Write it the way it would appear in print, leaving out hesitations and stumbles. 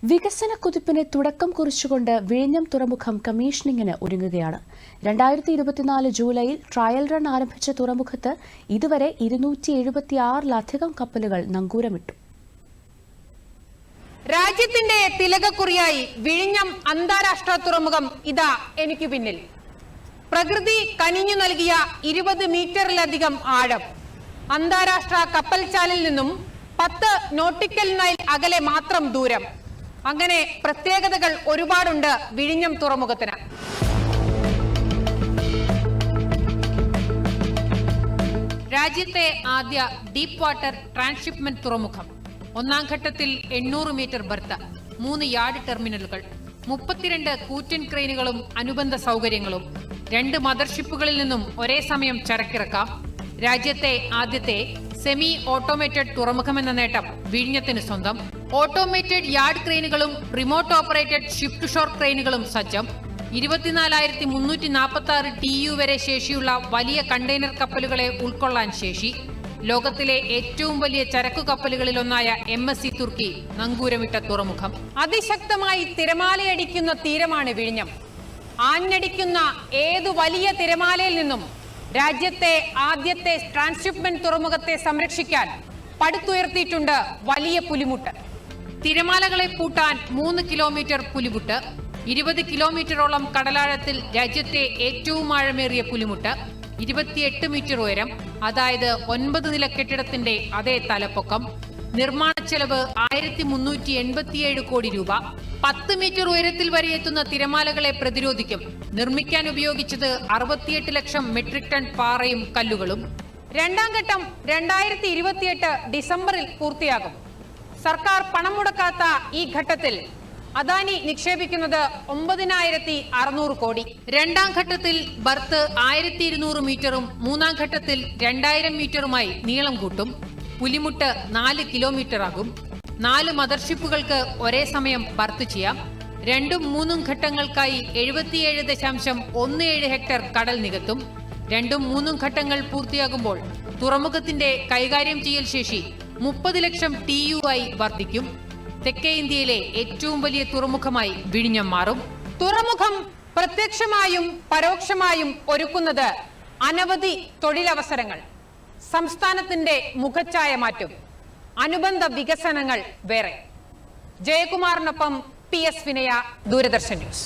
വികസന കുതിപ്പിന് തുടക്കം കുറിച്ചുകൊണ്ട് വിഴിഞ്ഞം തുറമുഖം കമ്മീഷനിങ്ങിന് ഒരുങ്ങുകയാണ്. 2024 ജൂലൈയിൽ ട്രയൽ റൺ ആരംഭിച്ച തുറമുഖത്ത് ഇതുവരെ 276-ലധികം കപ്പലുകൾ നങ്കൂരമിട്ടു. രാജ്യത്തിന്റെ തിലകക്കുറിയായി വിഴിഞ്ഞം അന്താരാഷ്ട്ര തുറമുഖം ഇതാ എനിക്ക് പിന്നിൽ. പ്രകൃതി കനിഞ്ഞു നൽകിയ 20 മീറ്ററിലധികം ആഴം, അന്താരാഷ്ട്ര കപ്പൽച്ചാലിൽ നിന്നും 10 നോട്ടിക്കൽ മൈൽ അകലെ മാത്രം ദൂരം. അങ്ങനെ പ്രത്യേകതകൾ ഒരുപാടുണ്ട് വിഴിഞ്ഞം തുറമുഖത്തിന്. രാജ്യത്തെ ആദ്യ ഡീപ് വാട്ടർ ട്രാൻസ്ഷിപ്മെന്റ് തുറമുഖം. ഒന്നാം ഘട്ടത്തിൽ 800 മീറ്റർ ബർത്ത്, 3 യാർഡ് ടെർമിനലുകൾ, 32 കൂറ്റൻ ക്രെയിനുകളും അനുബന്ധ സൗകര്യങ്ങളും, 2 മദർഷിപ്പുകളിൽ നിന്നും ഒരേ സമയം ചരക്കിറക്കാം. രാജ്യത്തെ ആദ്യത്തെ സെമി ഓട്ടോമേറ്റഡ് തുറമുഖമെന്ന നേട്ടം വിഴിഞ്ഞത്തിന് സ്വന്തം. ഓട്ടോമേറ്റഡ് യാർഡ് ക്രെയിനുകളും remote operated ship to shore ക്രെയിനുകളും സജ്ജം. 24,346 TU വരെ ശേഷിയുള്ള വലിയ കണ്ടെയ്നർ കപ്പലുകളെ ഉൾക്കൊള്ളാൻ ശേഷി. ലോകത്തിലെ ഏറ്റവും വലിയ ചരക്കു കപ്പലുകളിലൊന്നായ MSC തുർക്കി നങ്കൂരമിട്ട തുറമുഖം. അതിശക്തമായി തിരമാലയടിക്കുന്ന തീരമാണ് വിഴിഞ്ഞം. ആഞ്ഞടിക്കുന്ന ഏതു വലിയ തിരമാലയിൽ നിന്നും രാജ്യത്തെ ആദ്യത്തെ ട്രാൻസ്ഷിപ്മെന്റ് തുറമുഖത്തെ സംരക്ഷിക്കാൻ പടുത്തുയർത്തിയിട്ടുണ്ട് വലിയ പുലിമുട്ട്. തിരമാലകളെ പൂട്ടാൻ 3 കിലോമീറ്റർ പുലിമുട്ട്, 20 കിലോമീറ്ററോളം കടലാഴത്തിൽ രാജ്യത്തെ ഏറ്റവും ആഴമേറിയ പുലിമുട്ട്, 28 മീറ്റർ ഉയരം, അതായത് 9 നില കെട്ടിടത്തിന്റെ അതേ തലപ്പൊക്കം. നിർമ്മാണ ചെലവ് 1387 കോടി രൂപ. 10 മീറ്റർ ഉയരത്തിൽ വരെ എത്തുന്ന തിരമാലകളെ പ്രതിരോധിക്കും. നിർമ്മിക്കാൻ ഉപയോഗിച്ചത് 68 ലക്ഷം മെട്രിക് ടൺ പാറയും കല്ലുകളും. രണ്ടാം ഘട്ടം 2028 ഡിസംബറിൽ പൂർത്തിയാകും. സർക്കാർ പണം മുടക്കാത്ത ഈ ഘട്ടത്തിൽ അദാനി നിക്ഷേപിക്കുന്നത് 9600 കോടി. രണ്ടാം ഘട്ടത്തിൽ ബർത്ത് 1200 മീറ്ററും മൂന്നാം ഘട്ടത്തിൽ 2000 മീറ്ററുമായി നീളം കൂട്ടും. പുലിമുട്ട് 4 കിലോമീറ്റർ ആകും. 4 മദർഷിപ്പുകൾക്ക് ഒരേ സമയം ബർത്ത് ചെയ്യാം. 2ഉം 3ഉം ഘട്ടങ്ങൾക്കായി 77.17 ഹെക്ടർ കടൽ നികത്തും. 2ഉം 3ഉം ഘട്ടങ്ങൾ പൂർത്തിയാകുമ്പോൾ തുറമുഖത്തിന്റെ കൈകാര്യം ചെയ്യൽ ശേഷി 30 ലക്ഷം TU ആയി വർദ്ധിക്കും. തെക്കേ ഇന്ത്യയിലെ ഏറ്റവും വലിയ തുറമുഖമായി വിഴിഞ്ഞം മാറും. തുറമുഖം പ്രത്യക്ഷമായും പരോക്ഷമായും ഒരുക്കുന്നത് അനവധി തൊഴിലവസരങ്ങൾ. സംസ്ഥാനത്തിന്റെ മുഖച്ഛായ മാറ്റും. അനുബന്ധ വികസനങ്ങൾ വേറെ. ജയകുമാറിനൊപ്പം PS വിനയ, ദൂരദർശൻ ന്യൂസ്.